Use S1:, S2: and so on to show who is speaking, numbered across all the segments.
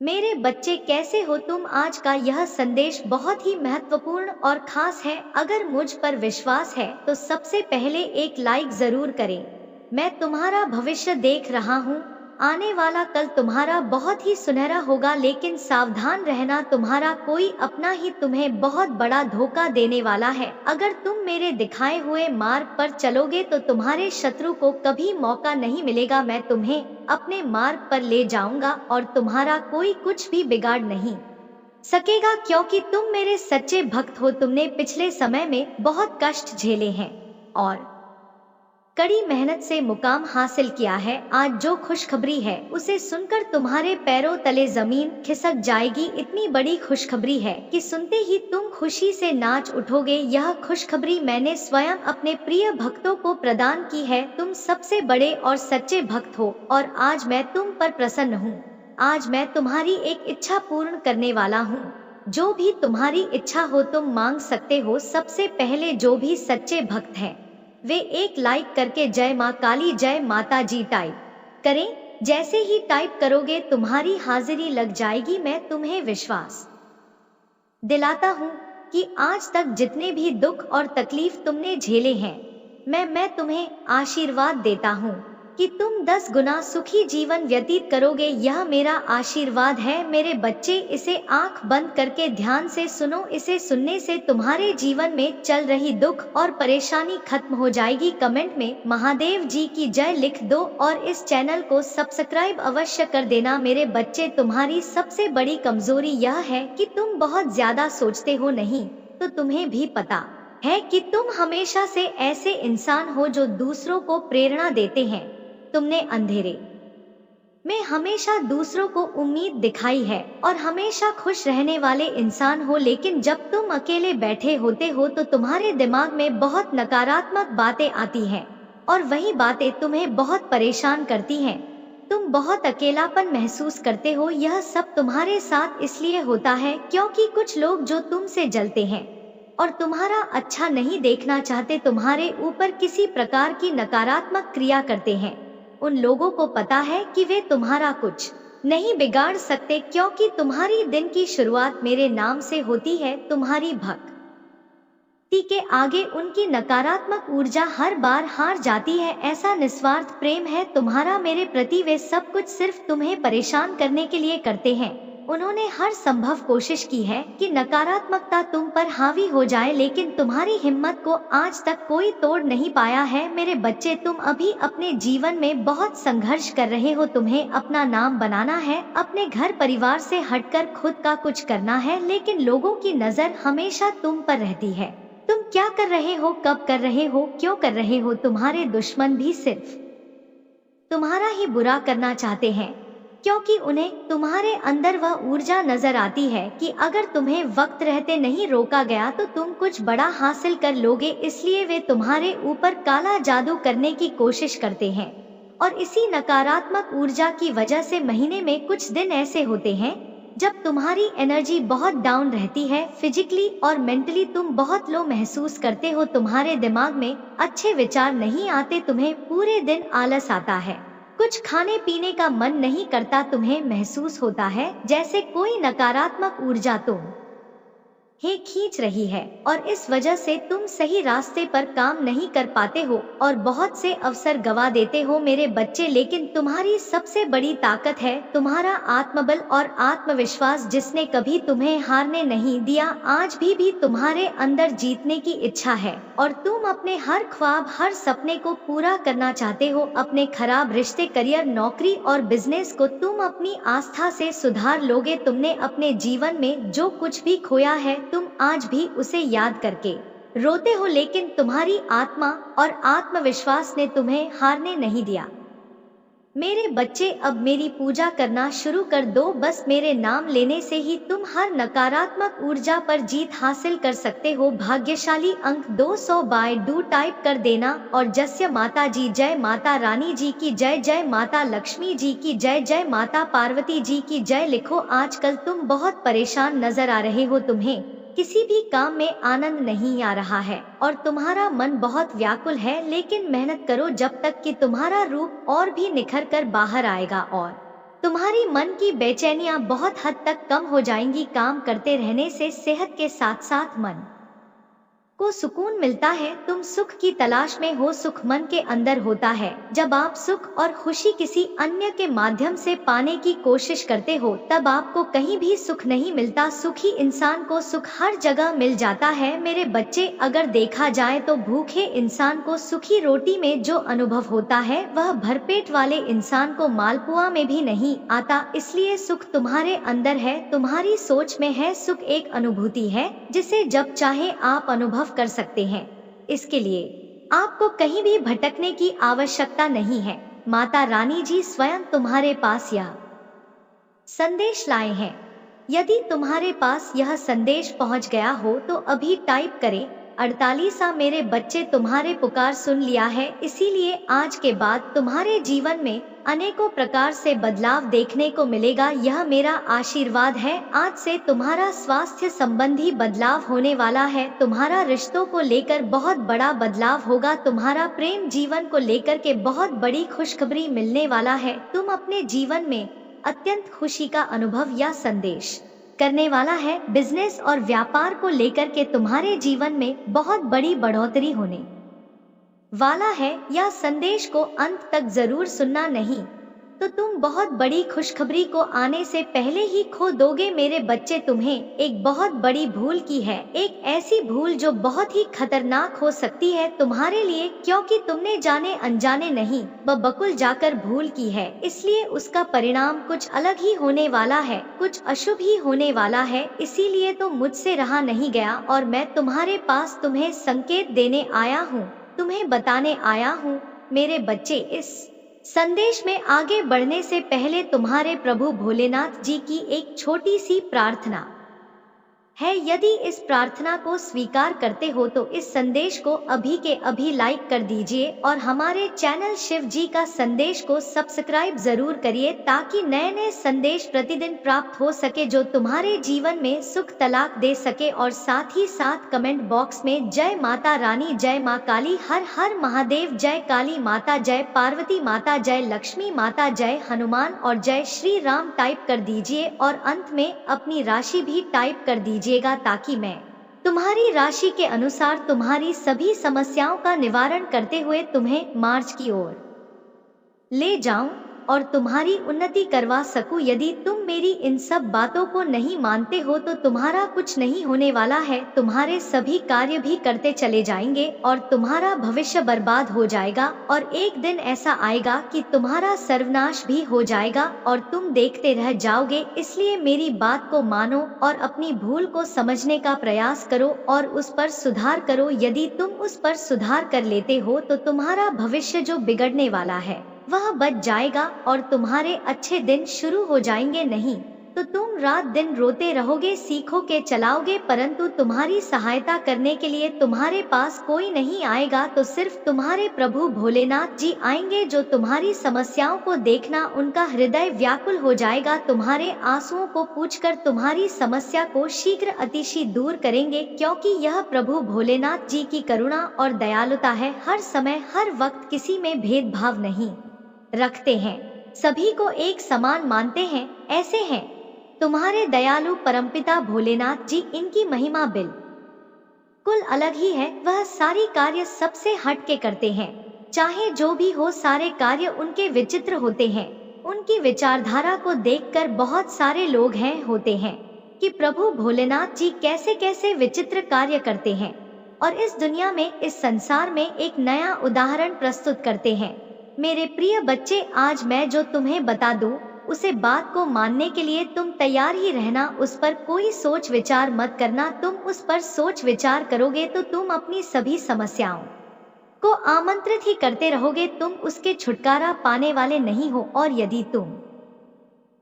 S1: मेरे बच्चे कैसे हो तुम। आज का यह संदेश बहुत ही महत्वपूर्ण और खास है। अगर मुझ पर विश्वास है तो सबसे पहले एक लाइक जरूर करें। मैं तुम्हारा भविष्य देख रहा हूँ। आने वाला कल तुम्हारा बहुत ही सुनहरा होगा, लेकिन सावधान रहना, तुम्हारा कोई अपना ही तुम्हें बहुत बड़ा धोखा देने वाला है। अगर तुम मेरे दिखाए हुए मार्ग पर चलोगे तो तुम्हारे शत्रु को कभी मौका नहीं मिलेगा। मैं तुम्हें अपने मार्ग पर ले जाऊंगा और तुम्हारा कोई कुछ भी बिगाड़ नहीं सकेगा, क्योंकि तुम मेरे सच्चे भक्त हो। तुमने पिछले समय में बहुत कष्ट झेले हैं और कड़ी मेहनत से मुकाम हासिल किया है। आज जो खुशखबरी है उसे सुनकर तुम्हारे पैरों तले जमीन खिसक जाएगी। इतनी बड़ी खुशखबरी है कि सुनते ही तुम खुशी से नाच उठोगे। यह खुशखबरी मैंने स्वयं अपने प्रिय भक्तों को प्रदान की है। तुम सबसे बड़े और सच्चे भक्त हो और आज मैं तुम पर प्रसन्न हूँ। आज मैं तुम्हारी एक इच्छा पूर्ण करने वाला हूँ। जो भी तुम्हारी इच्छा हो तुम मांग सकते हो। सबसे पहले जो भी सच्चे भक्त हैं वे एक लाइक करके जय माँ काली, जय माता जी टाइप करें। जैसे ही टाइप करोगे तुम्हारी हाजिरी लग जाएगी। मैं तुम्हें विश्वास दिलाता हूँ कि आज तक जितने भी दुख और तकलीफ तुमने झेले हैं, मैं तुम्हें आशीर्वाद देता हूँ कि तुम 10 गुना सुखी जीवन व्यतीत करोगे। यह मेरा आशीर्वाद है मेरे बच्चे। इसे आंख बंद करके ध्यान से सुनो। इसे सुनने से तुम्हारे जीवन में चल रही दुख और परेशानी खत्म हो जाएगी। कमेंट में महादेव जी की जय लिख दो और इस चैनल को सब्सक्राइब अवश्य कर देना। मेरे बच्चे, तुम्हारी सबसे बड़ी कमजोरी यह है कि तुम बहुत ज्यादा सोचते हो। नहीं तो तुम्हें भी पता है कि तुम हमेशा से ऐसे इंसान हो जो दूसरों को प्रेरणा देते हैं। तुमने अंधेरे में हमेशा दूसरों को उम्मीद दिखाई है और हमेशा खुश रहने वाले इंसान हो, लेकिन जब तुम अकेले बैठे होते हो तो तुम्हारे दिमाग में बहुत नकारात्मक बातें आती हैं और वही बातें तुम्हें बहुत परेशान करती हैं। तुम बहुत अकेलापन महसूस करते हो। यह सब तुम्हारे साथ इसलिए होता है क्योंकि कुछ लोग जो तुमसे जलते हैं और तुम्हारा अच्छा नहीं देखना चाहते, तुम्हारे ऊपर किसी प्रकार की नकारात्मक क्रिया करते हैं। उन लोगों को पता है कि वे तुम्हारा कुछ नहीं बिगाड़ सकते, क्योंकि तुम्हारी दिन की शुरुआत मेरे नाम से होती है। तुम्हारी भक्ति के आगे उनकी नकारात्मक ऊर्जा हर बार हार जाती है। ऐसा निस्वार्थ प्रेम है तुम्हारा मेरे प्रति। वे सब कुछ सिर्फ तुम्हें परेशान करने के लिए करते हैं। उन्होंने हर संभव कोशिश की है कि नकारात्मकता तुम पर हावी हो जाए, लेकिन तुम्हारी हिम्मत को आज तक कोई तोड़ नहीं पाया है। मेरे बच्चे, तुम अभी अपने जीवन में बहुत संघर्ष कर रहे हो। तुम्हें अपना नाम बनाना है, अपने घर परिवार से हटकर खुद का कुछ करना है, लेकिन लोगों की नजर हमेशा तुम पर रहती है। तुम क्या कर रहे हो, कब कर रहे हो, क्यों कर रहे हो। तुम्हारे दुश्मन भी सिर्फ तुम्हारा ही बुरा करना चाहते हैं, क्योंकि उन्हें तुम्हारे अंदर वह ऊर्जा नजर आती है कि अगर तुम्हें वक्त रहते नहीं रोका गया तो तुम कुछ बड़ा हासिल कर लोगे। इसलिए वे तुम्हारे ऊपर काला जादू करने की कोशिश करते हैं और इसी नकारात्मक ऊर्जा की वजह से महीने में कुछ दिन ऐसे होते हैं जब तुम्हारी एनर्जी बहुत डाउन रहती है। फिजिकली और मेंटली तुम बहुत लो महसूस करते हो। तुम्हारे दिमाग में अच्छे विचार नहीं आते। तुम्हें पूरे दिन आलस आता है, कुछ खाने पीने का मन नहीं करता। तुम्हें महसूस होता है जैसे कोई नकारात्मक ऊर्जा तुम्हें खींच रही है और इस वजह से तुम सही रास्ते पर काम नहीं कर पाते हो और बहुत से अवसर गवा देते हो मेरे बच्चे। लेकिन तुम्हारी सबसे बड़ी ताकत है तुम्हारा आत्मबल और आत्मविश्वास, जिसने कभी तुम्हें हारने नहीं दिया। आज भी तुम्हारे अंदर जीतने की इच्छा है और तुम अपने हर ख्वाब, हर सपने को पूरा करना चाहते हो। अपने खराब रिश्ते, करियर, नौकरी और बिजनेस को तुम अपनी आस्था से सुधार लोगे। तुमने अपने जीवन में जो कुछ भी खोया है तुम आज भी उसे याद करके रोते हो, लेकिन तुम्हारी आत्मा और आत्मविश्वास ने तुम्हें हारने नहीं दिया। मेरे बच्चे, अब मेरी पूजा करना शुरू कर दो। बस मेरे नाम लेने से ही तुम हर नकारात्मक ऊर्जा पर जीत हासिल कर सकते हो। भाग्यशाली अंक 200/2 टाइप कर देना और जस्य माता जी, जय माता रानी जी की जय, जय माता लक्ष्मी जी की जय, जय माता पार्वती जी की जय लिखो। आजकल तुम बहुत परेशान नजर आ रहे हो। तुम्हें किसी भी काम में आनंद नहीं आ रहा है और तुम्हारा मन बहुत व्याकुल है, लेकिन मेहनत करो जब तक कि तुम्हारा रूप और भी निखर कर बाहर आएगा और तुम्हारी मन की बेचैनियां बहुत हद तक कम हो जाएंगी। काम करते रहने से सेहत के साथ साथ मन को सुकून मिलता है। तुम सुख की तलाश में हो, सुख मन के अंदर होता है। जब आप सुख और खुशी किसी अन्य के माध्यम से पाने की कोशिश करते हो तब आपको कहीं भी सुख नहीं मिलता। सुखी इंसान को सुख हर जगह मिल जाता है। मेरे बच्चे, अगर देखा जाए तो भूखे इंसान को सूखी रोटी में जो अनुभव होता है वह भरपेट वाले इंसान को मालपुआ में भी नहीं आता। इसलिए सुख तुम्हारे अंदर है, तुम्हारी सोच में है। सुख एक अनुभूति है जिसे जब चाहे आप अनुभव कर सकते हैं। इसके लिए आपको कहीं भी भटकने की आवश्यकता नहीं है। माता रानी जी स्वयं तुम्हारे पास यह संदेश लाए हैं। यदि तुम्हारे पास यह संदेश पहुंच गया हो तो अभी टाइप करें 48। मेरे बच्चे, तुम्हारे पुकार सुन लिया है, इसीलिए आज के बाद तुम्हारे जीवन में अनेकों प्रकार से बदलाव देखने को मिलेगा। यह मेरा आशीर्वाद है। आज से तुम्हारा स्वास्थ्य संबंधी बदलाव होने वाला है। तुम्हारा रिश्तों को लेकर बहुत बड़ा बदलाव होगा। तुम्हारा प्रेम जीवन को लेकर के बहुत बड़ी खुशखबरी मिलने वाला है। तुम अपने जीवन में अत्यंत खुशी का अनुभव या संदेश करने वाला है। बिजनेस और व्यापार को लेकर के तुम्हारे जीवन में बहुत बड़ी बढ़ोतरी होने वाला है। यह संदेश को अंत तक जरूर सुनना, नहीं तो तुम बहुत बड़ी खुशखबरी को आने से पहले ही खो दोगे। मेरे बच्चे, तुम्हें एक बहुत बड़ी भूल की है, एक ऐसी भूल जो बहुत ही खतरनाक हो सकती है तुम्हारे लिए, क्योंकि तुमने जाने अनजाने नहीं बकुल जाकर भूल की है। इसलिए उसका परिणाम कुछ अलग ही होने वाला है, कुछ अशुभ ही होने वाला है। इसीलिए तो मुझसे रहा नहीं गया और मैं तुम्हारे पास तुम्हें संकेत देने आया हूँ, तुम्हें बताने आया हूँ। मेरे बच्चे, इस संदेश में आगे बढ़ने से पहले तुम्हारे प्रभु भोलेनाथ जी की एक छोटी सी प्रार्थना है। यदि इस प्रार्थना को स्वीकार करते हो तो इस संदेश को अभी के अभी लाइक कर दीजिए और हमारे चैनल शिव जी का संदेश को सब्सक्राइब जरूर करिए, ताकि नए नए संदेश प्रतिदिन प्राप्त हो सके जो तुम्हारे जीवन में सुख तलाक दे सके। और साथ ही साथ कमेंट बॉक्स में जय माता रानी, जय माँ काली, हर हर महादेव, जय काली माता, जय पार्वती माता, जय लक्ष्मी माता, जय हनुमान और जय श्री राम टाइप कर दीजिए और अंत में अपनी राशि भी टाइप कर दीजिए, ताकि मैं तुम्हारी राशि के अनुसार तुम्हारी सभी समस्याओं का निवारण करते हुए तुम्हें मार्च की ओर ले जाऊं और तुम्हारी उन्नति करवा सकूं। यदि तुम मेरी इन सब बातों को नहीं मानते हो तो तुम्हारा कुछ नहीं होने वाला है। तुम्हारे सभी कार्य भी करते चले जाएंगे और तुम्हारा भविष्य बर्बाद हो जाएगा और एक दिन ऐसा आएगा कि तुम्हारा सर्वनाश भी हो जाएगा और तुम देखते रह जाओगे। इसलिए मेरी बात को मानो और अपनी भूल को समझने का प्रयास करो और उस पर सुधार करो। यदि तुम उस पर सुधार कर लेते हो तो तुम्हारा भविष्य जो बिगड़ने वाला है वह बच जाएगा और तुम्हारे अच्छे दिन शुरू हो जाएंगे। नहीं तो तुम रात दिन रोते रहोगे, सीखोगे, चलाओगे, परंतु तुम्हारी सहायता करने के लिए तुम्हारे पास कोई नहीं आएगा। तो सिर्फ तुम्हारे प्रभु भोलेनाथ जी आएंगे जो तुम्हारी समस्याओं को देखना उनका हृदय व्याकुल हो जाएगा। तुम्हारे आंसुओं को पूछकर तुम्हारी समस्या को शीघ्र अतिशी दूर करेंगे, क्योंकि यह प्रभु भोलेनाथ जी की करुणा और दयालुता है। हर समय हर वक्त किसी में भेदभाव नहीं रखते हैं, सभी को एक समान मानते हैं। ऐसे हैं तुम्हारे दयालु परमपिता भोलेनाथ जी। इनकी महिमा बिल्कुल अलग ही है। वह सारी कार्य सबसे हट के करते हैं, चाहे जो भी हो, सारे कार्य उनके विचित्र होते हैं। उनकी विचारधारा को देखकर बहुत सारे लोग होते हैं कि प्रभु भोलेनाथ जी कैसे कैसे विचित्र कार्य करते हैं और इस दुनिया में, इस संसार में एक नया उदाहरण प्रस्तुत करते हैं। मेरे प्रिय बच्चे, आज मैं जो तुम्हें बता दूं उसे बात को मानने के लिए तुम तैयार ही रहना। उस पर कोई सोच विचार मत करना। तुम उस पर सोच विचार करोगे तो तुम अपनी सभी समस्याओं को आमंत्रित ही करते रहोगे, तुम उसके छुटकारा पाने वाले नहीं हो। और यदि तुम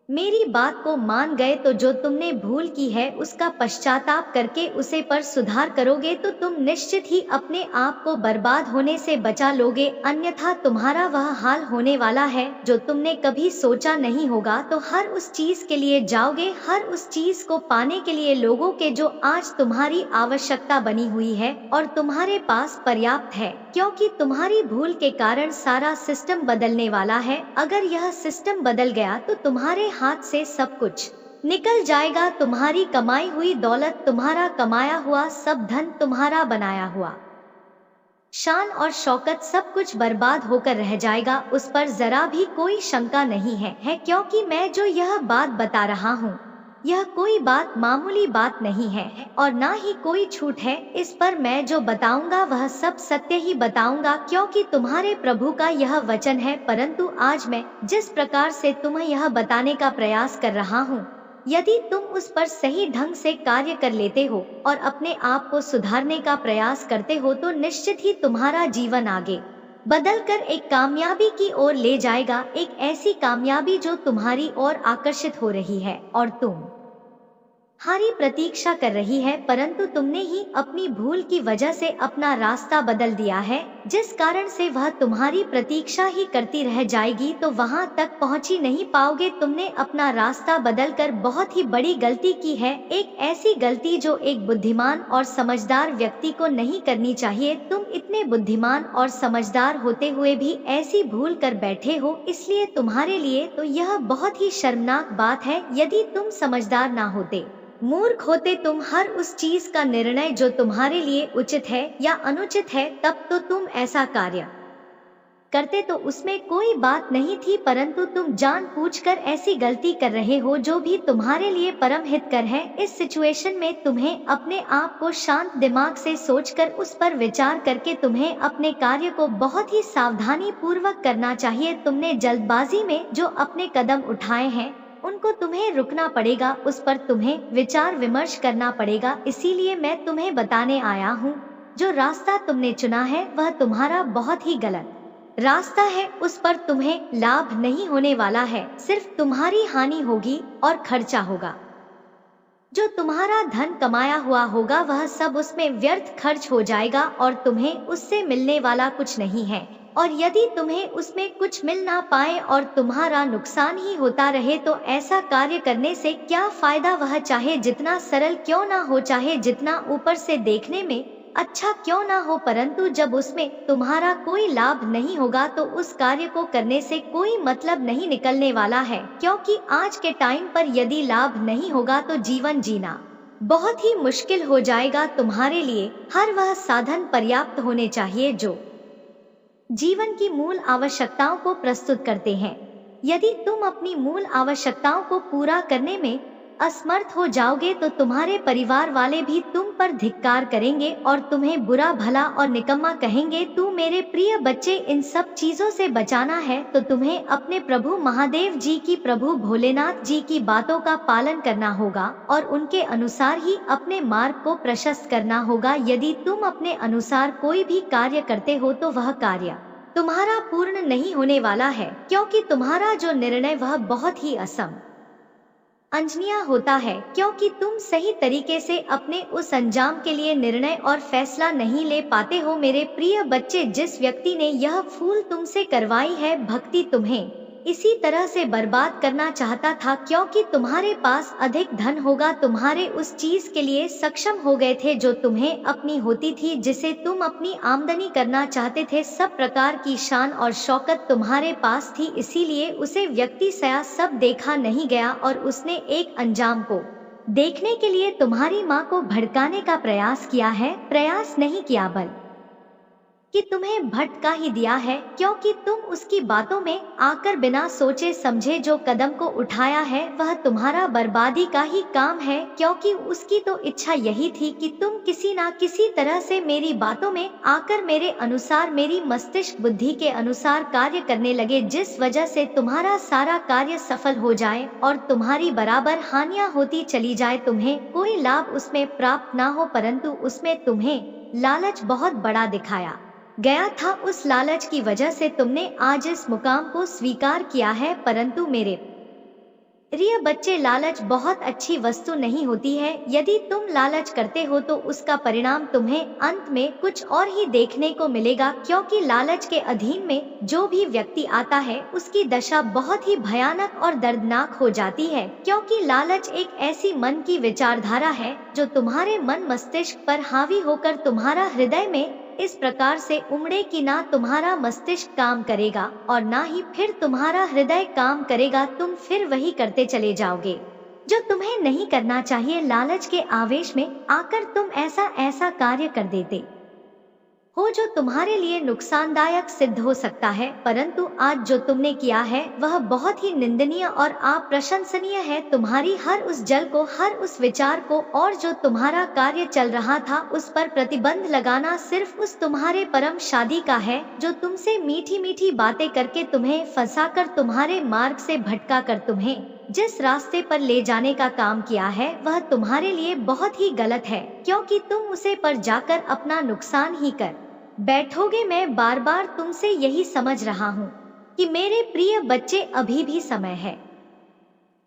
S1: मेरी बात को मान गए तो जो तुमने भूल की है उसका पश्चाताप करके उसे पर सुधार करोगे तो तुम निश्चित ही अपने आप को बर्बाद होने से बचा लोगे। अन्यथा तुम्हारा वह हाल होने वाला है जो तुमने कभी सोचा नहीं होगा। तो हर उस चीज के लिए जाओगे, हर उस चीज को पाने के लिए लोगों के जो आज तुम्हारी आवश्यकता बनी हुई है और तुम्हारे पास पर्याप्त है, क्योंकि तुम्हारी भूल के कारण सारा सिस्टम बदलने वाला है। अगर यह सिस्टम बदल गया तो तुम्हारे हाथ से सब कुछ निकल जाएगा। तुम्हारी कमाई हुई दौलत, तुम्हारा कमाया हुआ सब धन, तुम्हारा बनाया हुआ शान और शौकत सब कुछ बर्बाद होकर रह जाएगा। उस पर जरा भी कोई शंका नहीं है, क्योंकि मैं जो यह बात बता रहा हूँ यह कोई बात मामूली बात नहीं है और ना ही कोई छूट है। इस पर मैं जो बताऊंगा वह सब सत्य ही बताऊंगा, क्योंकि तुम्हारे प्रभु का यह वचन है। परंतु आज मैं जिस प्रकार से तुम्हें यह बताने का प्रयास कर रहा हूँ, यदि तुम उस पर सही ढंग से कार्य कर लेते हो और अपने आप को सुधारने का प्रयास करते हो तो निश्चित ही तुम्हारा जीवन आगे बदलकर एक कामयाबी की ओर ले जाएगा। एक ऐसी कामयाबी जो तुम्हारी ओर आकर्षित हो रही है और तुम हारी प्रतीक्षा कर रही है, परंतु तुमने ही अपनी भूल की वजह से अपना रास्ता बदल दिया है, जिस कारण से वह तुम्हारी प्रतीक्षा ही करती रह जाएगी तो वहां तक पहुंच ही नहीं पाओगे। तुमने अपना रास्ता बदलकर बहुत ही बड़ी गलती की है, एक ऐसी गलती जो एक बुद्धिमान और समझदार व्यक्ति को नहीं करनी चाहिए। तुम इतने बुद्धिमान और समझदार होते हुए भी ऐसी भूल कर बैठे हो, इसलिए तुम्हारे लिए तो यह बहुत ही शर्मनाक बात है। यदि तुम समझदार ना होते, मूर्ख होते, तुम हर उस चीज का निर्णय जो तुम्हारे लिए उचित है या अनुचित है, तब तो तुम ऐसा कार्य करते तो उसमें कोई बात नहीं थी, परंतु तुम जानबूझकर ऐसी गलती कर रहे हो जो भी तुम्हारे लिए परम हितकर है। इस सिचुएशन में तुम्हें अपने आप को शांत दिमाग से सोचकर उस पर विचार करके तुम्हें अपने कार्य को बहुत ही सावधानी पूर्वक करना चाहिए। तुमने जल्दबाजी में जो अपने कदम उठाए हैं उनको तुम्हें रुकना पड़ेगा, उस पर तुम्हें विचार विमर्श करना पड़ेगा। इसीलिए मैं तुम्हें बताने आया हूँ, जो रास्ता तुमने चुना है वह तुम्हारा बहुत ही गलत रास्ता है। उस पर तुम्हें लाभ नहीं होने वाला है, सिर्फ तुम्हारी हानि होगी और खर्चा होगा। जो तुम्हारा धन कमाया हुआ होगा वह सब उसमें व्यर्थ खर्च हो जाएगा और तुम्हें उससे मिलने वाला कुछ नहीं है। और यदि तुम्हें उसमें कुछ मिल ना पाए और तुम्हारा नुकसान ही होता रहे तो ऐसा कार्य करने से क्या फायदा। वह चाहे जितना सरल क्यों ना हो, चाहे जितना ऊपर से देखने में अच्छा क्यों ना हो, परंतु जब उसमें तुम्हारा कोई लाभ नहीं होगा तो उस कार्य को करने से कोई मतलब नहीं निकलने वाला है। क्योंकि आज के टाइम पर यदि लाभ नहीं होगा तो जीवन जीना बहुत ही मुश्किल हो जाएगा। तुम्हारे लिए हर वह साधन पर्याप्त होने चाहिए जो जीवन की मूल आवश्यकताओं को प्रस्तुत करते हैं। यदि तुम अपनी मूल आवश्यकताओं को पूरा करने में असमर्थ हो जाओगे तो तुम्हारे परिवार वाले भी तुम पर धिक्कार करेंगे और तुम्हें बुरा भला और निकम्मा कहेंगे। तू मेरे प्रिय बच्चे, इन सब चीजों से बचाना है तो तुम्हें अपने प्रभु महादेव जी की, प्रभु भोलेनाथ जी की बातों का पालन करना होगा और उनके अनुसार ही अपने मार्ग को प्रशस्त करना होगा। यदि तुम अपने अनुसार कोई भी कार्य करते हो तो वह कार्य तुम्हारा पूर्ण नहीं होने वाला है, क्योंकि तुम्हारा जो निर्णय वह बहुत ही अंजनीय होता है, क्योंकि तुम सही तरीके से अपने उस अंजाम के लिए निर्णय और फैसला नहीं ले पाते हो। मेरे प्रिय बच्चे, जिस व्यक्ति ने यह फूल तुमसे करवाई है भक्ति, तुम्हें इसी तरह से बर्बाद करना चाहता था, क्योंकि तुम्हारे पास अधिक धन होगा। तुम्हारे उस चीज के लिए सक्षम हो गए थे जो तुम्हें अपनी होती थी, जिसे तुम अपनी आमदनी करना चाहते थे। सब प्रकार की शान और शौकत तुम्हारे पास थी, इसीलिए उसे व्यक्ति सया सब देखा नहीं गया और उसने एक अंजाम को देखने के लिए तुम्हारी माँ को भड़काने का प्रयास किया है। प्रयास नहीं किया बल्कि कि तुम्हें भटका ही दिया है, क्योंकि तुम उसकी बातों में आकर बिना सोचे समझे जो कदम को उठाया है वह तुम्हारा बर्बादी का ही काम है। क्योंकि उसकी तो इच्छा यही थी कि तुम किसी ना किसी तरह से मेरी बातों में आकर मेरे अनुसार, मेरी मस्तिष्क बुद्धि के अनुसार कार्य करने लगे, जिस वजह से तुम्हारा सारा कार्य सफल हो जाए और तुम्हारी बराबर हानियां होती चली जाए। तुम्हें कोई लाभ उसमें प्राप्त ना हो, परंतु उसमें तुम्हें लालच बहुत बड़ा दिखाया गया था। उस लालच की वजह से तुमने आज इस मुकाम को स्वीकार किया है। परंतु मेरे प्रिय बच्चे, लालच बहुत अच्छी वस्तु नहीं होती है। यदि तुम लालच करते हो तो उसका परिणाम तुम्हें अंत में कुछ और ही देखने को मिलेगा, क्योंकि लालच के अधीन में जो भी व्यक्ति आता है उसकी दशा बहुत ही भयानक और दर्दनाक हो जाती है। क्योंकि लालच एक ऐसी मन की विचारधारा है जो तुम्हारे मन मस्तिष्क पर हावी होकर तुम्हारा हृदय में इस प्रकार से उमड़े कि ना तुम्हारा मस्तिष्क काम करेगा और ना ही फिर तुम्हारा हृदय काम करेगा। तुम फिर वही करते चले जाओगे जो तुम्हें नहीं करना चाहिए। लालच के आवेश में आकर तुम ऐसा ऐसा कार्य कर देते हो जो तुम्हारे लिए नुकसानदायक सिद्ध हो सकता है, परंतु आज जो तुमने किया है वह बहुत ही निंदनीय और अप्रशंसनीय है। तुम्हारी हर उस जल को, हर उस विचार को और जो तुम्हारा कार्य चल रहा था उस पर प्रतिबंध लगाना सिर्फ उस तुम्हारे परम शादी का है जो तुमसे मीठी मीठी बातें करके तुम्हें फंसाकर तुम्हारे मार्ग से भटका कर तुम्हें जिस रास्ते पर ले जाने का काम किया है वह तुम्हारे लिए बहुत ही गलत है, क्योंकि तुम उसे पर जाकर अपना नुकसान ही कर बैठोगे। मैं बार बार तुमसे यही समझ रहा हूँ कि मेरे प्रिय बच्चे अभी भी समय है।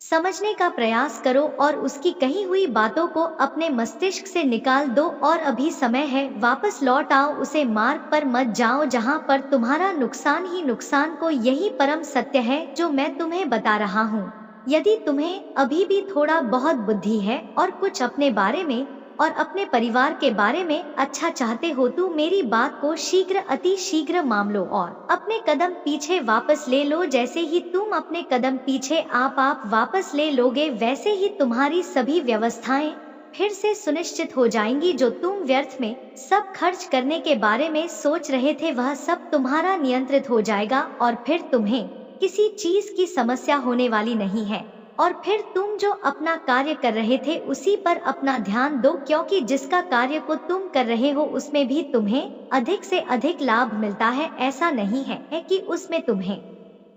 S1: समझने का प्रयास करो और उसकी कही हुई बातों को अपने मस्तिष्क से निकाल दो और अभी समय है। वापस लौट आओ, उसे मार्ग पर मत जाओ जहाँ पर तुम्हारा नुकसान ही नुकसान को। यही परम सत्य है जो मैं तुम्हें बता रहा हूँ। यदि तुम्हें अभी भी थोड़ा बहुत बुद्धि है और कुछ अपने बारे में और अपने परिवार के बारे में अच्छा चाहते हो तो मेरी बात को शीघ्र अति शीघ्र मान लो और अपने कदम पीछे वापस ले लो। जैसे ही तुम अपने कदम पीछे आप वापस ले लोगे वैसे ही तुम्हारी सभी व्यवस्थाएं फिर से सुनिश्चित हो जाएंगी। जो तुम व्यर्थ में सब खर्च करने के बारे में सोच रहे थे वह सब तुम्हारा नियंत्रित हो जाएगा और फिर तुम्हें किसी चीज की समस्या होने वाली नहीं है। और फिर तुम जो अपना कार्य कर रहे थे उसी पर अपना ध्यान दो, क्योंकि जिसका कार्य को तुम कर रहे हो उसमें भी तुम्हें अधिक से अधिक लाभ मिलता है। ऐसा नहीं है कि उसमें तुम्हें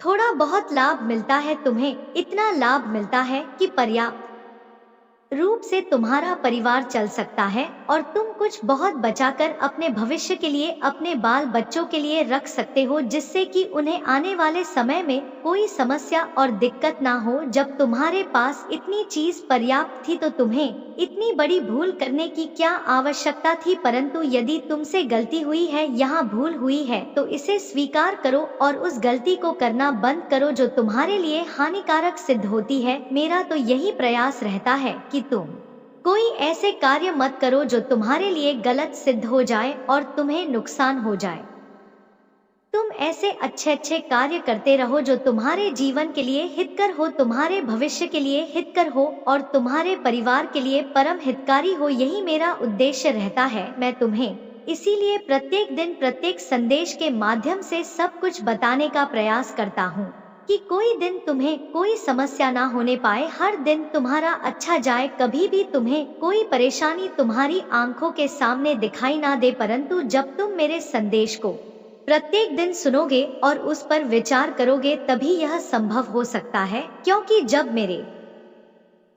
S1: थोड़ा बहुत लाभ मिलता है, तुम्हें इतना लाभ मिलता है कि पर्याप्त रूप से तुम्हारा परिवार चल सकता है और तुम कुछ बहुत बचाकर अपने भविष्य के लिए, अपने बाल बच्चों के लिए रख सकते हो, जिससे कि उन्हें आने वाले समय में कोई समस्या और दिक्कत ना हो। जब तुम्हारे पास इतनी चीज पर्याप्त थी तो तुम्हें इतनी बड़ी भूल करने की क्या आवश्यकता थी। परंतु यदि तुमसे गलती हुई है, यहाँ भूल हुई है, तो इसे स्वीकार करो और उस गलती को करना बंद करो जो तुम्हारे लिए हानिकारक सिद्ध होती है। मेरा तो यही प्रयास रहता है कि तुम कोई ऐसे कार्य मत करो जो तुम्हारे लिए गलत सिद्ध हो जाए और तुम्हें नुकसान हो जाए। तुम ऐसे अच्छे अच्छे कार्य करते रहो जो तुम्हारे जीवन के लिए हितकर हो, तुम्हारे भविष्य के लिए हितकर हो और तुम्हारे परिवार के लिए परम हितकारी हो। यही मेरा उद्देश्य रहता है। मैं तुम्हें इसीलिए प्रत्येक दिन प्रत्येक संदेश के माध्यम से सब कुछ बताने का प्रयास करता हूँ कि कोई दिन तुम्हें कोई समस्या ना होने पाए, हर दिन तुम्हारा अच्छा जाए, कभी भी तुम्हें कोई परेशानी तुम्हारी आंखों के सामने दिखाई ना दे। परंतु जब तुम मेरे संदेश को प्रत्येक दिन सुनोगे और उस पर विचार करोगे तभी यह संभव हो सकता है, क्योंकि जब मेरे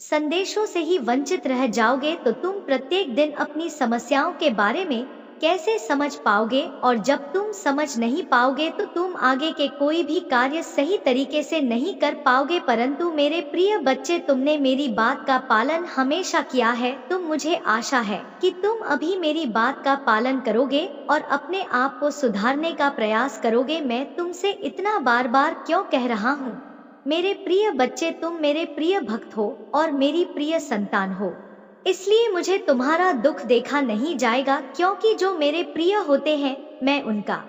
S1: संदेशों से ही वंचित रह जाओगे तो तुम प्रत्येक दिन अपनी समस्याओं के बारे में कैसे समझ पाओगे, और जब तुम समझ नहीं पाओगे तो तुम आगे के कोई भी कार्य सही तरीके से नहीं कर पाओगे। परंतु मेरे प्रिय बच्चे, तुमने मेरी बात का पालन हमेशा किया है, तो मुझे आशा है कि तुम अभी मेरी बात का पालन करोगे और अपने आप को सुधारने का प्रयास करोगे। मैं तुमसे इतना बार बार क्यों कह रहा हूँ? मेरे प्रिय बच्चे, तुम मेरे प्रिय भक्त हो और मेरी प्रिय संतान हो, इसलिए मुझे तुम्हारा दुख देखा नहीं जाएगा, क्योंकि जो मेरे प्रिय होते हैं मैं उनका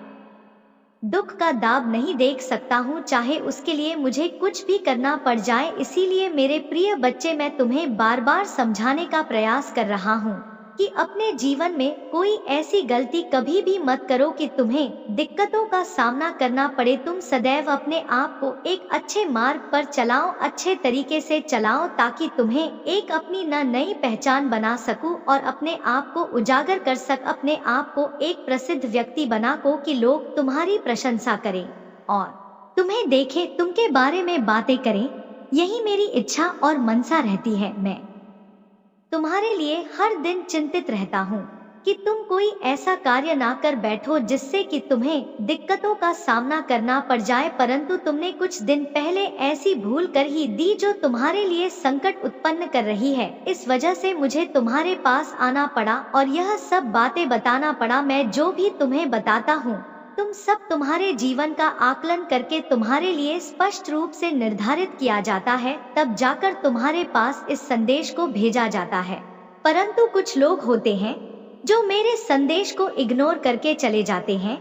S1: दुख का दाब नहीं देख सकता हूँ, चाहे उसके लिए मुझे कुछ भी करना पड़ जाए। इसीलिए मेरे प्रिय बच्चे, मैं तुम्हें बार बार समझाने का प्रयास कर रहा हूँ कि अपने जीवन में कोई ऐसी गलती कभी भी मत करो कि तुम्हें दिक्कतों का सामना करना पड़े। तुम सदैव अपने आप को एक अच्छे मार्ग पर चलाओ, अच्छे तरीके से चलाओ, ताकि तुम्हें एक अपनी नई पहचान बना सकूं और अपने आप को उजागर कर सक, अपने आप को एक प्रसिद्ध व्यक्ति बना को कि लोग तुम्हारी प्रशंसा करें और तुम्हें देखें, तुमके बारे में बातें करें। यही मेरी इच्छा और मनसा रहती है। मैं तुम्हारे लिए हर दिन चिंतित रहता हूँ कि तुम कोई ऐसा कार्य ना कर बैठो जिससे कि तुम्हें दिक्कतों का सामना करना पड़ जाए। परंतु तुमने कुछ दिन पहले ऐसी भूल कर ही दी जो तुम्हारे लिए संकट उत्पन्न कर रही है। इस वजह से मुझे तुम्हारे पास आना पड़ा और यह सब बातें बताना पड़ा। मैं जो भी तुम्हें बताता हूँ तुम सब तुम्हारे जीवन का आकलन करके तुम्हारे लिए स्पष्ट रूप से निर्धारित किया जाता है, तब जाकर तुम्हारे पास इस संदेश को भेजा जाता है। परंतु कुछ लोग होते हैं जो मेरे संदेश को इग्नोर करके चले जाते हैं,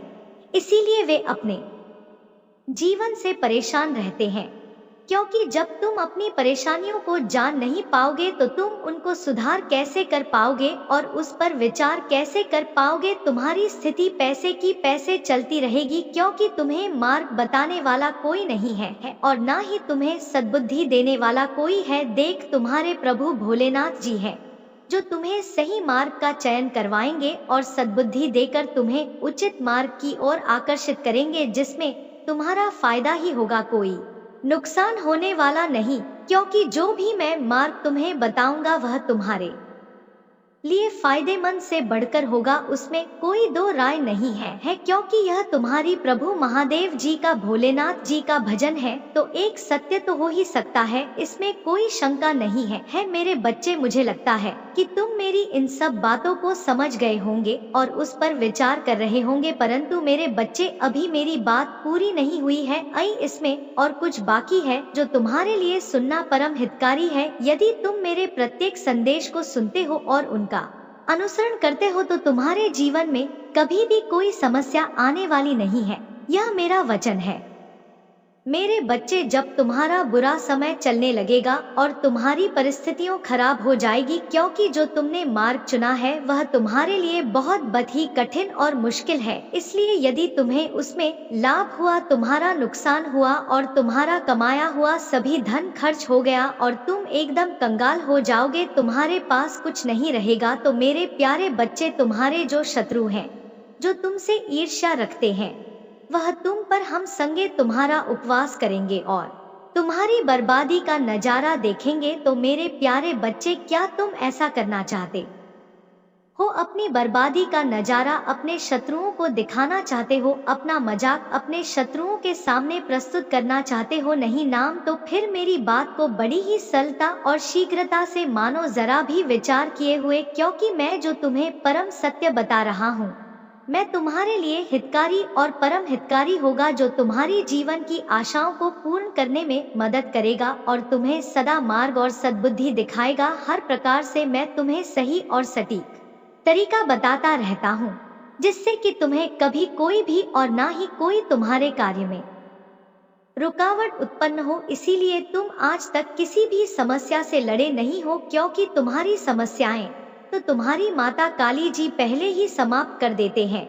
S1: इसीलिए वे अपने जीवन से परेशान रहते हैं। क्योंकि जब तुम अपनी परेशानियों को जान नहीं पाओगे तो तुम उनको सुधार कैसे कर पाओगे और उस पर विचार कैसे कर पाओगे। तुम्हारी स्थिति पैसे की पैसे चलती रहेगी, क्योंकि तुम्हें मार्ग बताने वाला कोई नहीं है और ना ही तुम्हें सद्बुद्धि देने वाला कोई है। देख, तुम्हारे प्रभु भोलेनाथ जी हैं, जो तुम्हें सही मार्ग का चयन करवाएंगे और सद्बुद्धि देकर तुम्हें उचित मार्ग की ओर आकर्षित करेंगे, जिसमें तुम्हारा फायदा ही होगा, कोई नुकसान होने वाला नहीं। क्योंकि जो भी मैं मार्ग तुम्हें बताऊंगा वह तुम्हारे लिए फायदेमंद से बढ़कर होगा, उसमें कोई दो राय नहीं है। क्योंकि यह तुम्हारी प्रभु महादेव जी का, भोलेनाथ जी का भजन है, तो एक सत्य तो हो ही सकता है, इसमें कोई शंका नहीं है। मेरे बच्चे, मुझे लगता है कि तुम मेरी इन सब बातों को समझ गए होंगे और उस पर विचार कर रहे होंगे, परंतु मेरे बच्चे, अभी मेरी बात पूरी नहीं हुई है। इसमें और कुछ बाकी है जो तुम्हारे लिए सुनना परम हितकारी है। यदि तुम मेरे प्रत्येक संदेश को सुनते हो और उनका अनुसरण करते हो तो तुम्हारे जीवन में कभी भी कोई समस्या आने वाली नहीं है, यह मेरा वचन है। मेरे बच्चे, जब तुम्हारा बुरा समय चलने लगेगा और तुम्हारी परिस्थितियां खराब हो जाएगी, क्योंकि जो तुमने मार्ग चुना है वह तुम्हारे लिए बहुत ही कठिन और मुश्किल है, इसलिए यदि तुम्हें उसमें लाभ हुआ, तुम्हारा नुकसान हुआ और तुम्हारा कमाया हुआ सभी धन खर्च हो गया और तुम एकदम कंगाल हो जाओगे, तुम्हारे पास कुछ नहीं रहेगा, तो मेरे प्यारे बच्चे, तुम्हारे जो शत्रु हैं, जो तुमसे ईर्ष्या रखते हैं, वह तुम पर हम संगे तुम्हारा उपवास करेंगे और तुम्हारी बर्बादी का नजारा देखेंगे। तो मेरे प्यारे बच्चे, क्या तुम ऐसा करना चाहते हो? अपनी बर्बादी का नजारा अपने शत्रुओं को दिखाना चाहते हो? अपना मजाक अपने शत्रुओं के सामने प्रस्तुत करना चाहते हो? नहीं नाम, तो फिर मेरी बात को बड़ी ही सरलता और शीघ्रता से मानो, जरा भी विचार किए हुए, क्योंकि मैं जो तुम्हें परम सत्य बता रहा हूँ, मैं तुम्हारे लिए हितकारी और परम हितकारी होगा, जो तुम्हारी जीवन की आशाओं को पूर्ण करने में मदद करेगा और तुम्हें सदा मार्ग और सद्बुद्धि दिखाएगा। हर प्रकार से मैं तुम्हें सही और सटीक तरीका बताता रहता हूँ, जिससे कि तुम्हें कभी कोई भी और ना ही कोई तुम्हारे कार्य में रुकावट उत्पन्न हो। इसीलिए तुम आज तक किसी भी समस्या से लड़े नहीं हो, क्योंकि तुम्हारी समस्याएं तो तुम्हारी माता काली जी पहले ही समाप्त कर देते हैं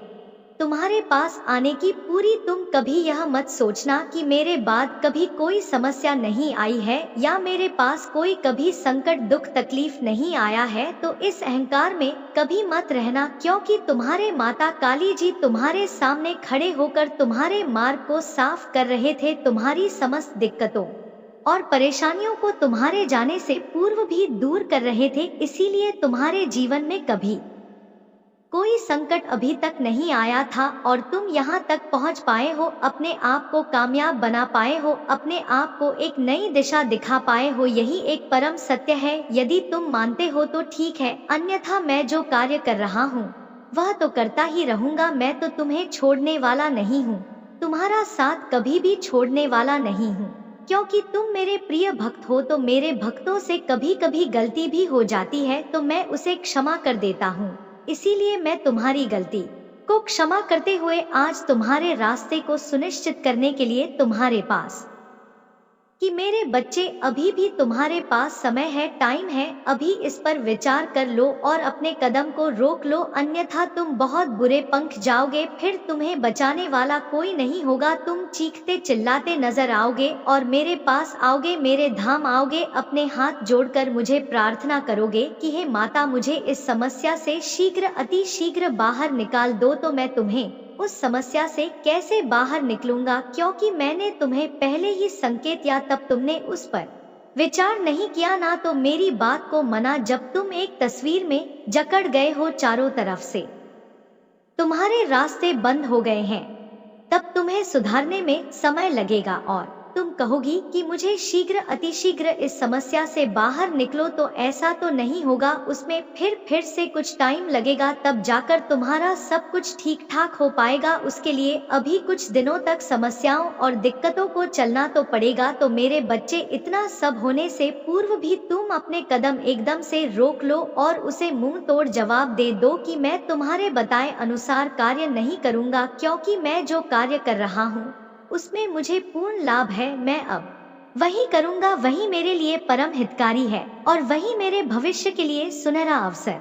S1: तुम्हारे पास आने की पूरी। तुम कभी यह मत सोचना कि मेरे बाद कभी कोई समस्या नहीं आई है या मेरे पास कोई कभी संकट दुख तकलीफ नहीं आया है, तो इस अहंकार में कभी मत रहना, क्योंकि तुम्हारे माता काली जी तुम्हारे सामने खड़े होकर तुम्हारे मार्ग को साफ कर रहे थे, तुम्हारी समस्त दिक्कतों और परेशानियों को तुम्हारे जाने से पूर्व भी दूर कर रहे थे। इसीलिए तुम्हारे जीवन में कभी कोई संकट अभी तक नहीं आया था और तुम यहाँ तक पहुँच पाए हो, अपने आप को कामयाब बना पाए हो, अपने आप को एक नई दिशा दिखा पाए हो। यही एक परम सत्य है। यदि तुम मानते हो तो ठीक है, अन्यथा मैं जो कार्य कर रहा हूँ वह तो करता ही रहूंगा। मैं तो तुम्हें छोड़ने वाला नहीं हूँ, तुम्हारा साथ कभी भी छोड़ने वाला नहीं हूँ, क्योंकि तुम मेरे प्रिय भक्त हो। तो मेरे भक्तों से कभी कभी गलती भी हो जाती है तो मैं उसे क्षमा कर देता हूँ। इसीलिए मैं तुम्हारी गलती को क्षमा करते हुए आज तुम्हारे रास्ते को सुनिश्चित करने के लिए तुम्हारे पास कि मेरे बच्चे, अभी भी तुम्हारे पास समय है, टाइम है, अभी इस पर विचार कर लो और अपने कदम को रोक लो, अन्यथा तुम बहुत बुरे पंख जाओगे, फिर तुम्हें बचाने वाला कोई नहीं होगा। तुम चीखते चिल्लाते नजर आओगे और मेरे पास आओगे, मेरे धाम आओगे, अपने हाथ जोड़कर मुझे प्रार्थना करोगे कि हे माता, मुझे इस समस्या से शीघ्र अति शीघ्र बाहर निकाल दो। तो मैं तुम्हें उस समस्या से कैसे बाहर निकलूंगा, क्योंकि मैंने तुम्हें पहले ही संकेत या तब तुमने उस पर विचार नहीं किया ना, तो मेरी बात को मना। जब तुम एक तस्वीर में जकड़ गए हो, चारों तरफ से तुम्हारे रास्ते बंद हो गए हैं, तब तुम्हें सुधारने में समय लगेगा और तुम कहोगी कि मुझे शीघ्र अतिशीघ्र इस समस्या से बाहर निकलो, तो ऐसा तो नहीं होगा। उसमें फिर से कुछ टाइम लगेगा, तब जाकर तुम्हारा सब कुछ ठीक ठाक हो पाएगा। उसके लिए अभी कुछ दिनों तक समस्याओं और दिक्कतों को चलना तो पड़ेगा। तो मेरे बच्चे, इतना सब होने से पूर्व भी तुम अपने कदम एकदम से रोक लो और उसे मुंह तोड़ जवाब दे दो कि मैं तुम्हारे बताए अनुसार कार्य नहीं करूँगा, क्योंकि मैं जो कार्य कर रहा हूँ उसमें मुझे पूर्ण लाभ है। मैं अब वही करूँगा, वही मेरे लिए परम हितकारी है और वही मेरे भविष्य के लिए सुनहरा अवसर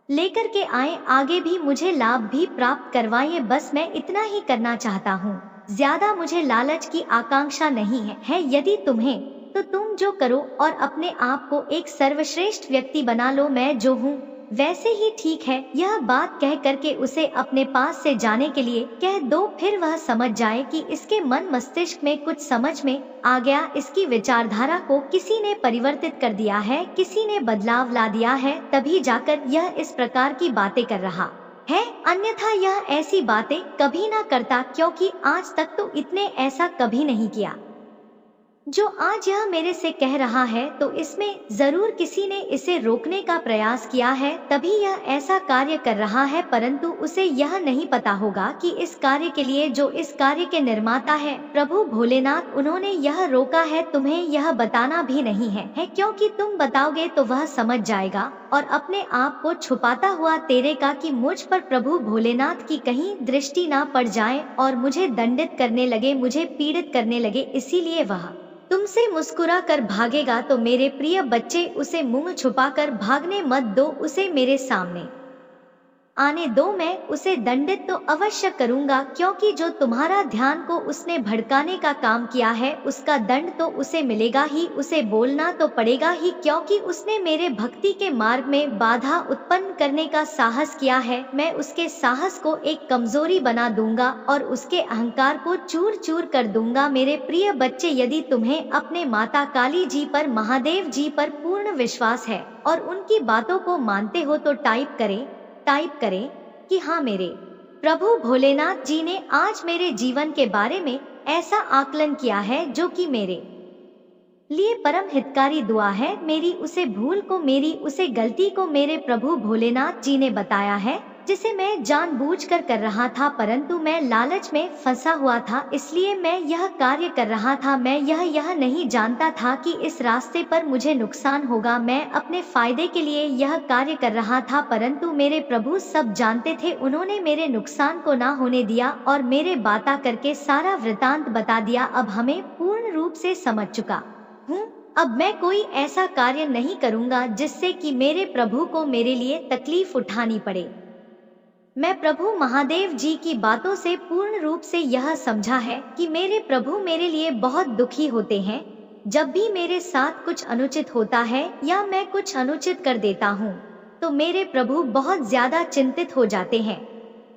S1: लेकर के आए। आगे भी मुझे लाभ भी प्राप्त करवाइए, बस मैं इतना ही करना चाहता हूँ। ज्यादा मुझे लालच की आकांक्षा नहीं है। यदि तुम्हें, तो तुम जो करो और अपने आप को एक सर्वश्रेष्ठ व्यक्ति बना लो। मैं जो हूँ वैसे ही ठीक है। यह बात कह करके उसे अपने पास से जाने के लिए कह दो। फिर वह समझ जाए कि इसके मन मस्तिष्क में कुछ समझ में आ गया, इसकी विचारधारा को किसी ने परिवर्तित कर दिया है, किसी ने बदलाव ला दिया है, तभी जाकर यह इस प्रकार की बातें कर रहा है। अन्यथा यह ऐसी बातें कभी ना करता, क्योंकि आज तक तो इतने ऐसा कभी नहीं किया। जो आज यह मेरे से कह रहा है, तो इसमें जरूर किसी ने इसे रोकने का प्रयास किया है, तभी यह ऐसा कार्य कर रहा है। परंतु उसे यह नहीं पता होगा कि इस कार्य के लिए जो इस कार्य के निर्माता है प्रभु भोलेनाथ, उन्होंने यह रोका है। तुम्हें यह बताना भी नहीं है, क्योंकि तुम बताओगे तो वह समझ जाएगा और अपने आप को छुपाता हुआ तेरेगा कि मुझ पर प्रभु भोलेनाथ की कहीं दृष्टि ना पड़ जाए और मुझे दंडित करने लगे, मुझे पीड़ित करने लगे। इसीलिए वह तुमसे मुस्कुरा कर भागेगा। तो मेरे प्रिय बच्चे, उसे मुंह छुपाकर भागने मत दो, उसे मेरे सामने आने दो। मैं उसे दंडित तो अवश्य करूंगा, क्योंकि जो तुम्हारा ध्यान को उसने भड़काने का काम किया है उसका दंड तो उसे मिलेगा ही। उसे बोलना तो पड़ेगा ही, क्योंकि उसने मेरे भक्ति के मार्ग में बाधा उत्पन्न करने का साहस किया है। मैं उसके साहस को एक कमजोरी बना दूंगा और उसके अहंकार को चूर चूर कर दूंगा। मेरे प्रिय बच्चे, यदि तुम्हें अपने माता काली जी पर, महादेव जी पर पूर्ण विश्वास है और उनकी बातों को मानते हो, तो टाइप करें कि हाँ, मेरे प्रभु भोलेनाथ जी ने आज मेरे जीवन के बारे में ऐसा आकलन किया है जो कि मेरे लिए परम हितकारी दुआ है। मेरी उसे भूल को, मेरी उसे गलती को मेरे प्रभु भोलेनाथ जी ने बताया है, जिसे मैं जानबूझकर कर रहा था, परंतु मैं लालच में फंसा हुआ था, इसलिए मैं यह कार्य कर रहा था। मैं यह नहीं जानता था कि इस रास्ते पर मुझे नुकसान होगा। मैं अपने फायदे के लिए यह कार्य कर रहा था, परंतु मेरे प्रभु सब जानते थे। उन्होंने मेरे नुकसान को ना होने दिया और मेरे बाता करके सारा वृतांत बता दिया। अब हमें पूर्ण रूप से समझ चुका हूँ। अब मैं कोई ऐसा कार्य नहीं करूँगा जिससे कि मेरे प्रभु को मेरे लिए तकलीफ उठानी पड़े। मैं प्रभु महादेव जी की बातों से पूर्ण रूप से यह समझा है कि मेरे प्रभु मेरे लिए बहुत दुखी होते हैं। जब भी मेरे साथ कुछ अनुचित होता है या मैं कुछ अनुचित कर देता हूँ, तो मेरे प्रभु बहुत ज्यादा चिंतित हो जाते हैं।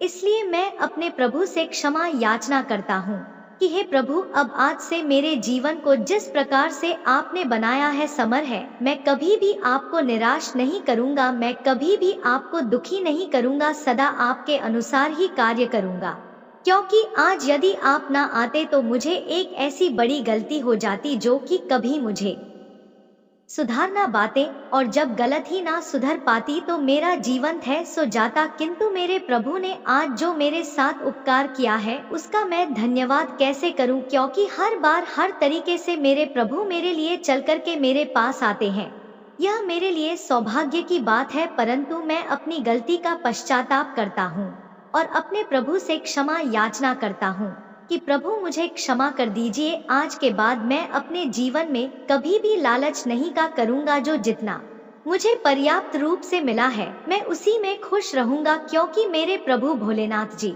S1: इसलिए मैं अपने प्रभु से क्षमा याचना करता हूँ कि हे प्रभु, अब आज से मेरे जीवन को जिस प्रकार से आपने बनाया है समर है। मैं कभी भी आपको निराश नहीं करूँगा, मैं कभी भी आपको दुखी नहीं करूँगा, सदा आपके अनुसार ही कार्य करूँगा। क्योंकि आज यदि आप ना आते तो मुझे एक ऐसी बड़ी गलती हो जाती जो कि कभी मुझे सुधारना बातें, और जब गलत ही ना सुधर पाती तो मेरा जीवन है सो जाता। किंतु मेरे प्रभु ने आज जो मेरे साथ उपकार किया है उसका मैं धन्यवाद कैसे करूं, क्योंकि हर बार हर तरीके से मेरे प्रभु मेरे लिए चल कर के मेरे पास आते हैं। यह मेरे लिए सौभाग्य की बात है। परंतु मैं अपनी गलती का पश्चाताप करता हूँ और अपने प्रभु से क्षमा याचना करता हूँ कि प्रभु मुझे क्षमा कर दीजिए। आज के बाद मैं अपने जीवन में कभी भी लालच नहीं का करूँगा। जो जितना मुझे पर्याप्त रूप से मिला है मैं उसी में खुश रहूँगा, क्योंकि मेरे प्रभु भोलेनाथ जी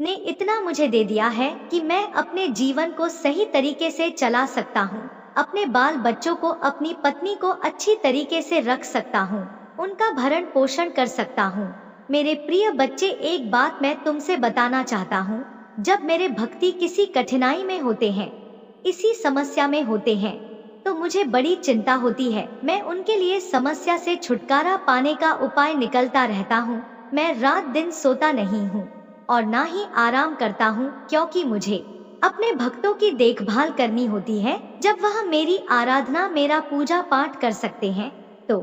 S1: ने इतना मुझे दे दिया है कि मैं अपने जीवन को सही तरीके से चला सकता हूँ, अपने बाल बच्चों को, अपनी पत्नी को अच्छी तरीके से रख सकता हूँ, उनका भरण पोषण कर सकता हूँ। मेरे प्रिय बच्चे, एक बात मैं तुमसे बताना चाहता हूँ। जब मेरे भक्ति किसी कठिनाई में होते हैं, इसी समस्या में होते हैं, तो मुझे बड़ी चिंता होती है। मैं उनके लिए समस्या से छुटकारा पाने का उपाय निकलता रहता हूँ। मैं रात दिन सोता नहीं हूँ और ना ही आराम करता हूँ, क्योंकि मुझे अपने भक्तों की देखभाल करनी होती है, जब वह मेरी आराधना मेरा पूजा पाठ कर सकते हैं, तो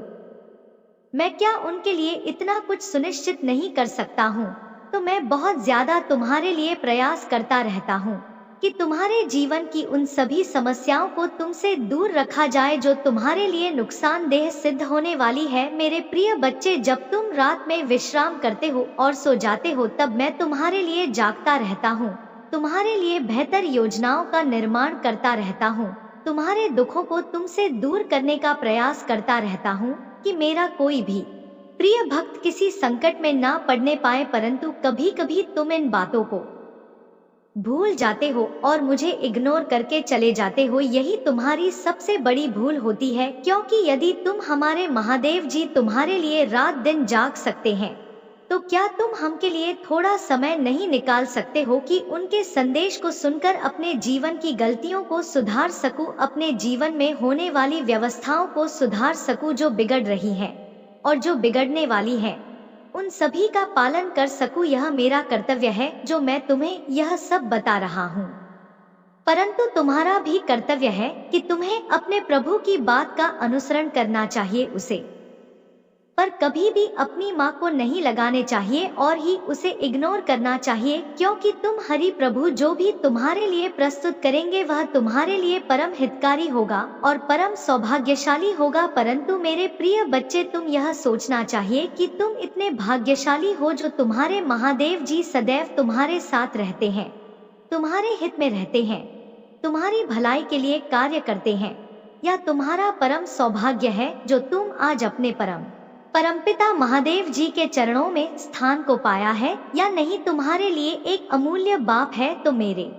S1: मैं क्या उनके लिए इतना कुछ सुनिश्चित नहीं कर सकता हूँ? तो मैं बहुत ज्यादा तुम्हारे लिए प्रयास करता रहता हूँ कि तुम्हारे जीवन की उन सभी समस्याओं को तुमसे दूर रखा जाए जो तुम्हारे लिए नुकसानदेह सिद्ध होने वाली है। मेरे प्रिय बच्चे, जब तुम रात में विश्राम करते हो और सो जाते हो, तब मैं तुम्हारे लिए जागता रहता हूँ, तुम्हारे लिए बेहतर योजनाओं का निर्माण करता रहता हूँ, तुम्हारे दुखों को तुमसे दूर करने का प्रयास करता रहता हूँ कि मेरा कोई भी प्रिय भक्त किसी संकट में ना पड़ने पाए। परंतु कभी कभी तुम इन बातों को भूल जाते हो और मुझे इग्नोर करके चले जाते हो। यही तुम्हारी सबसे बड़ी भूल होती है, क्योंकि यदि तुम हमारे महादेव जी तुम्हारे लिए रात दिन जाग सकते हैं, तो क्या तुम हमके लिए थोड़ा समय नहीं निकाल सकते हो कि उनके संदेश को सुनकर अपने जीवन की गलतियों को सुधार सकूं, अपने जीवन में होने वाली व्यवस्थाओं को सुधार सकूं जो बिगड़ रही हैं और जो बिगड़ने वाली हैं, उन सभी का पालन कर सकूं। यह मेरा कर्तव्य है जो मैं तुम्हें यह सब बता रहा हूँ। परंतु तुम्हारा भी कर्तव्य है कि तुम्हें अपने प्रभु की बात का अनुसरण करना चाहिए, उसे पर कभी भी अपनी माँ को नहीं लगाने चाहिए और ही उसे इग्नोर करना चाहिए, क्योंकि तुम हरि प्रभु जो भी तुम्हारे लिए प्रस्तुत करेंगे वह तुम्हारे लिए परम हितकारी होगा और परम सौभाग्यशाली होगा। परंतु मेरे प्रिय बच्चे, तुम यह सोचना चाहिए कि तुम इतने भाग्यशाली हो जो तुम्हारे महादेव जी सदैव तुम्हारे साथ रहते हैं, तुम्हारे हित में रहते हैं, तुम्हारी भलाई के लिए कार्य करते हैं। यह तुम्हारा परम सौभाग्य है जो तुम आज अपने परमपिता महादेव जी के चरणों में स्थान को पाया है, या नहीं तुम्हारे लिए एक अमूल्य बाप है। तो मेरे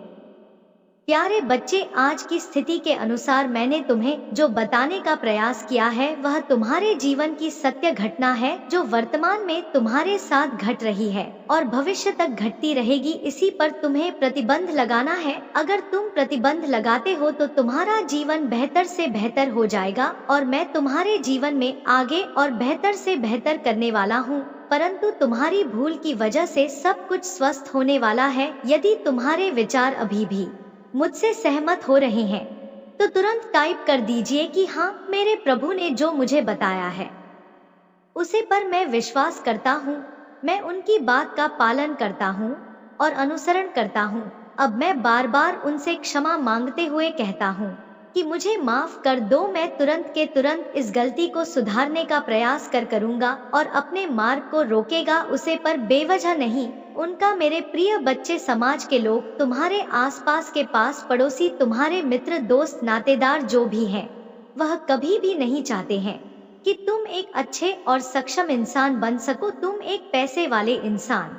S1: प्यारे बच्चे, आज की स्थिति के अनुसार मैंने तुम्हें जो बताने का प्रयास किया है वह तुम्हारे जीवन की सत्य घटना है जो वर्तमान में तुम्हारे साथ घट रही है और भविष्य तक घटती रहेगी। इसी पर तुम्हें प्रतिबंध लगाना है। अगर तुम प्रतिबंध लगाते हो तो तुम्हारा जीवन बेहतर से बेहतर हो जाएगा और मैं तुम्हारे जीवन में आगे और बेहतर से बेहतर करने वाला हूँ। परंतु तुम्हारी भूल की वजह से सब कुछ स्वस्थ होने वाला है। यदि तुम्हारे विचार अभी भी मुझसे सहमत हो रहे हैं तो तुरंत टाइप कर दीजिए कि हाँ, मेरे प्रभु ने जो मुझे बताया है उसे पर मैं विश्वास करता हूँ, मैं उनकी बात का पालन करता हूँ और अनुसरण करता हूँ। अब मैं बार बार उनसे क्षमा मांगते हुए कहता हूँ कि मुझे माफ कर दो। मैं तुरंत के तुरंत इस गलती को सुधारने का प्रयास करूंगा और अपने मार्ग को रोकेगा उसे, पर बेवजह नहीं। उनका मेरे प्रिय बच्चे, समाज के लोग, तुम्हारे आसपास के पास पड़ोसी, तुम्हारे मित्र, दोस्त, नातेदार जो भी हैं, वह कभी भी नहीं चाहते हैं कि तुम एक अच्छे और सक्षम इंसान बन सको। तुम एक पैसे वाले इंसान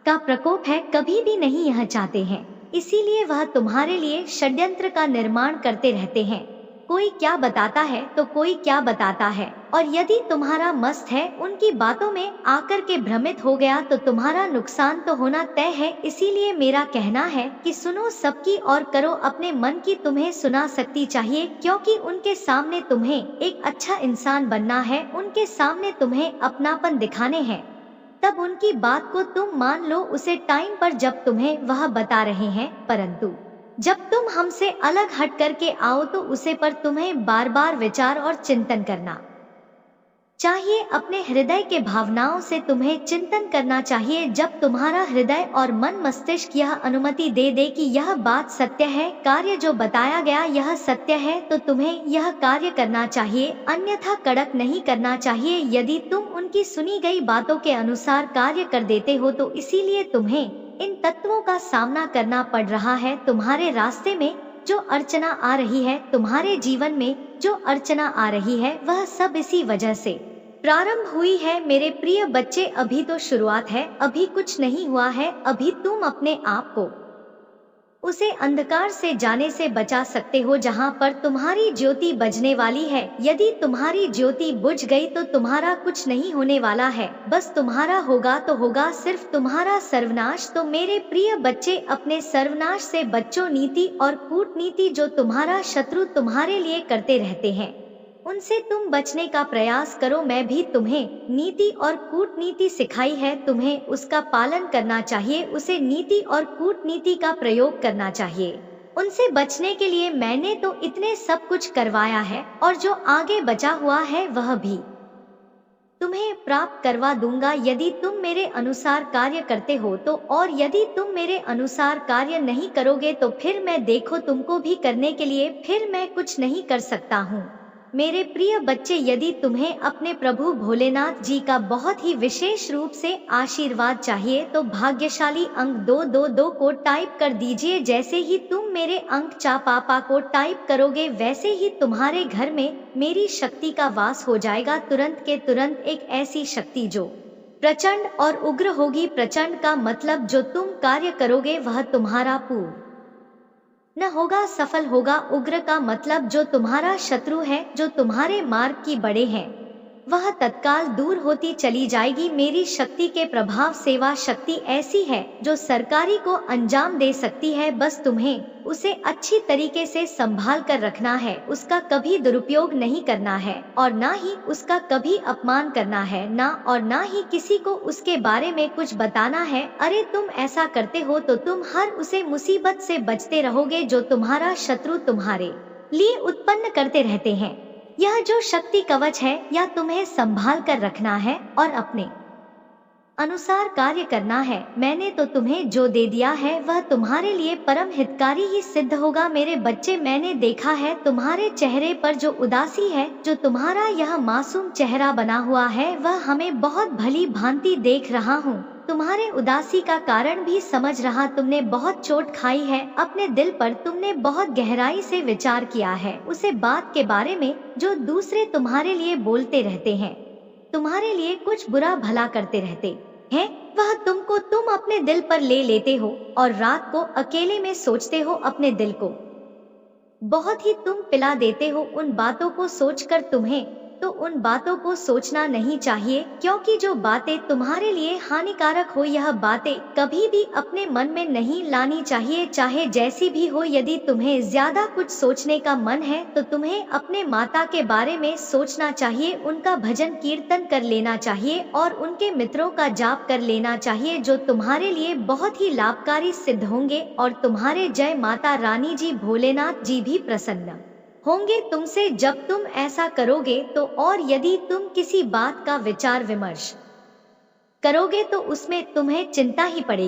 S1: का प्रकोप है, कभी भी नहीं यह चाहते हैं। इसीलिए वह तुम्हारे लिए षड्यंत्र का निर्माण करते रहते हैं। कोई क्या बताता है तो कोई क्या बताता है, और यदि तुम्हारा मस्त है उनकी बातों में आकर के भ्रमित हो गया तो तुम्हारा नुकसान तो होना तय है। इसीलिए मेरा कहना है कि सुनो सबकी और करो अपने मन की। तुम्हें सुना सकती चाहिए, क्योंकि उनके सामने तुम्हें एक अच्छा इंसान बनना है, उनके सामने तुम्हें अपनापन दिखाने हैं। तब उनकी बात को तुम मान लो उसे टाइम पर जब तुम्हें वह बता रहे हैं। परंतु जब तुम हमसे अलग हट करके आओ तो उसे पर तुम्हें बार बार विचार और चिंतन करना चाहिए। अपने हृदय के भावनाओं से तुम्हें चिंतन करना चाहिए। जब तुम्हारा हृदय और मन मस्तिष्क यह अनुमति दे दे कि यह बात सत्य है, कार्य जो बताया गया यह सत्य है, तो तुम्हें यह कार्य करना चाहिए, अन्यथा कड़क नहीं करना चाहिए। यदि तुम उनकी सुनी गई बातों के अनुसार कार्य कर देते हो तो इसीलिए तुम्हें इन तत्वों का सामना करना पड़ रहा है। तुम्हारे रास्ते में जो अर्चना आ रही है, तुम्हारे जीवन में जो अर्चना आ रही है, वह सब इसी वजह से प्रारंभ हुई है। मेरे प्रिय बच्चे, अभी तो शुरुआत है, अभी कुछ नहीं हुआ है। अभी तुम अपने आप को उसे अंधकार से जाने से बचा सकते हो जहां पर तुम्हारी ज्योति बजने वाली है। यदि तुम्हारी ज्योति बुझ गई तो तुम्हारा कुछ नहीं होने वाला है, बस तुम्हारा होगा तो होगा सिर्फ तुम्हारा सर्वनाश। तो मेरे प्रिय बच्चे, अपने सर्वनाश से बच्चों, नीति और कूटनीति जो तुम्हारा शत्रु तुम्हारे लिए करते रहते हैं उनसे तुम बचने का प्रयास करो। मैं भी तुम्हें नीति और कूटनीति सिखाई है, तुम्हें उसका पालन करना चाहिए, उसे नीति और कूटनीति का प्रयोग करना चाहिए। उनसे बचने के लिए मैंने तो इतने सब कुछ करवाया है, और जो आगे बचा हुआ है वह भी तुम्हें प्राप्त करवा दूंगा यदि तुम मेरे अनुसार कार्य करते हो तो, और यदि तुम मेरे अनुसार कार्य नहीं करोगे तो फिर मैं देखो तुमको भी करने के लिए फिर मैं कुछ नहीं कर सकता हूँ। मेरे प्रिय बच्चे, यदि तुम्हें अपने प्रभु भोलेनाथ जी का बहुत ही विशेष रूप से आशीर्वाद चाहिए तो भाग्यशाली अंक 222 को टाइप कर दीजिए। जैसे ही तुम मेरे अंक चापापा को टाइप करोगे वैसे ही तुम्हारे घर में मेरी शक्ति का वास हो जाएगा, तुरंत के तुरंत। एक ऐसी शक्ति जो प्रचंड और उग्र होगी। प्रचंड का मतलब जो तुम कार्य करोगे वह तुम्हारा पूर्ण न होगा, सफल होगा। उग्र का मतलब जो तुम्हारा शत्रु है, जो तुम्हारे मार्ग की बड़े हैं, वह तत्काल दूर होती चली जाएगी। मेरी शक्ति के प्रभाव सेवा शक्ति ऐसी है जो सरकारी को अंजाम दे सकती है, बस तुम्हें उसे अच्छी तरीके से संभाल कर रखना है, उसका कभी दुरुपयोग नहीं करना है और ना ही उसका कभी अपमान करना है, ना और ना ही किसी को उसके बारे में कुछ बताना है। अरे तुम ऐसा करते हो तो तुम हर उसे मुसीबत से बचते रहोगे जो तुम्हारा शत्रु तुम्हारे लिए उत्पन्न करते रहते हैं। यह जो शक्ति कवच है या तुम्हें संभाल कर रखना है और अपने अनुसार कार्य करना है। मैंने तो तुम्हें जो दे दिया है वह तुम्हारे लिए परम हितकारी ही सिद्ध होगा। मेरे बच्चे, मैंने देखा है तुम्हारे चेहरे पर जो उदासी है, जो तुम्हारा यह मासूम चेहरा बना हुआ है, वह हमें बहुत भली भांति देख रहा हूँ। तुम्हारे उदासी का कारण भी समझ रहा। तुमने बहुत चोट खाई है अपने दिल पर, तुमने बहुत गहराई से विचार किया है उसे बात के बारे में जो दूसरे तुम्हारे लिए बोलते रहते हैं, तुम्हारे लिए कुछ बुरा भला करते रहते हैं, वह तुम अपने दिल पर ले लेते हो और रात को अकेले में सोचते हो अपने दिल को बहुत ही तुम पिला देते हो उन बातों को सोचकर। तुम्हें तो उन बातों को सोचना नहीं चाहिए, क्योंकि जो बातें तुम्हारे लिए हानिकारक हो यह बातें कभी भी अपने मन में नहीं लानी चाहिए, चाहे जैसी भी हो। यदि तुम्हें ज्यादा कुछ सोचने का मन है तो तुम्हें अपने माता के बारे में सोचना चाहिए, उनका भजन कीर्तन कर लेना चाहिए और उनके मित्रों का जाप कर लेना चाहिए, जो तुम्हारे लिए बहुत ही लाभकारी सिद्ध होंगे और तुम्हारे जय माता रानी जी भोलेनाथ जी भी प्रसन्न होंगे तुमसे जब तुम ऐसा करोगे तो। और यदि तुम किसी बात का विचार विमर्श करोगे तो उसमें तुम्हें चिंता ही पड़ेगी।